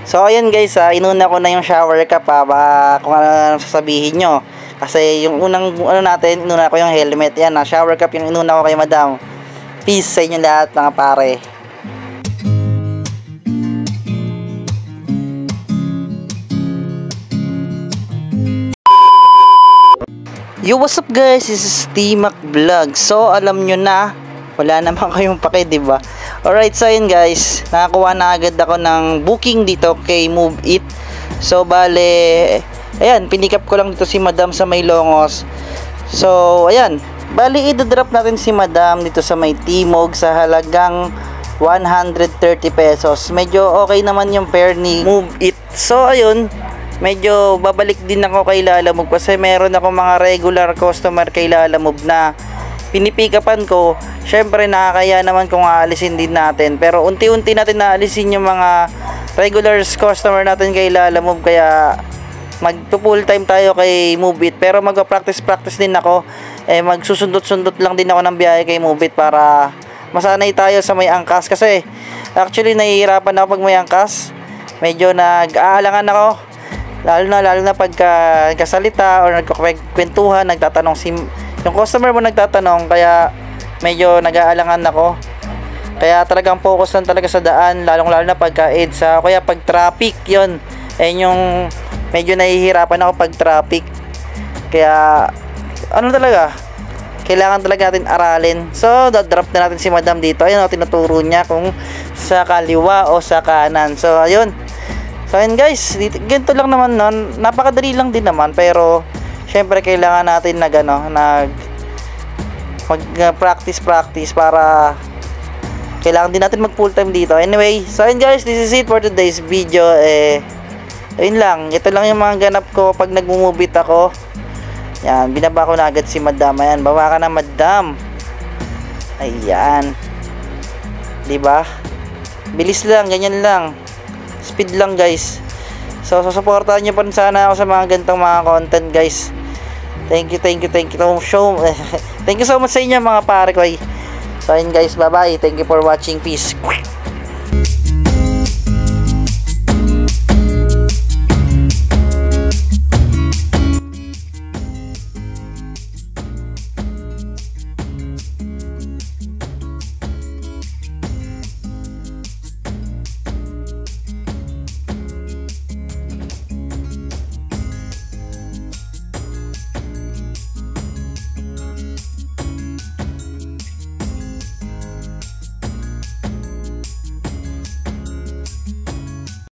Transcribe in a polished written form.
So ayun guys, inuna ko na yung shower cap kung ano sasabihin nyo. Kasi yung unang natin, inuna ko yung helmet. Yan shower cap yung inuna ko kay madam. Peace sa inyo lahat mga pare. Yo, what's up guys? This is T-Mac Vlog. So alam nyo na, wala naman kayong pake, diba? Alright, so yun guys, nakakuha na agad ako ng booking dito kay Move It. So bale, ayan, pinikap ko lang dito si madam sa may Longos. So ayan, bali i-drop natin si madam dito sa may Timog sa halagang 130 pesos. Medyo okay naman yung fare ni Move It. So ayun, medyo babalik din ako kay Lalamove kasi meron ako mga regular customer kay Lalamove na pinipikapan ko. Syempre nakakaya naman kung aalisin din natin, pero unti-unti natin naalisin yung mga regular customer natin kay Lalamove, kaya magpo-full time tayo kay Move It. Pero magpa-practice din ako, magsusundot-sundot lang din ako ng biyahe kay Move It para masanay tayo sa may angkas. Kasi actually nahihirapan ako pag may angkas, medyo nag-aalangan ako, lalo na pagka kasalita or nagkukwentuhan, nagtatanong yung customer mo nagtatanong, kaya medyo nag-aalangan ako. Kaya talagang focus lang talaga sa daan, lalong-lalo na pagka EDSA, kaya pag traffic yun, yung medyo nahihirapan ako pag traffic. Kaya ano talaga, kailangan talaga natin aralin. So drop na natin si madam dito. Ayun, tinuturo niya kung sa kaliwa o sa kanan. So ayun. So ayun guys, ganito lang naman nun. Napakadali lang din naman, pero syempre kailangan natin mag-practice para kailangan din natin mag full time dito. Anyway, so ayun guys, this is it for today's video. Ayun lang, ito lang yung mga ganap ko pag nagmumubit ako. Yan, binaba ko na agad si madam. Ayan, baba ka na madam. Ayan, diba? Bilis lang, ganyan lang, speed lang guys. So susuportahan nyo pa rin sana ako sa mga ganitong mga content guys. Thank you so much sa inyo mga pare ko. So ayun guys, bye bye, thank you for watching, peace.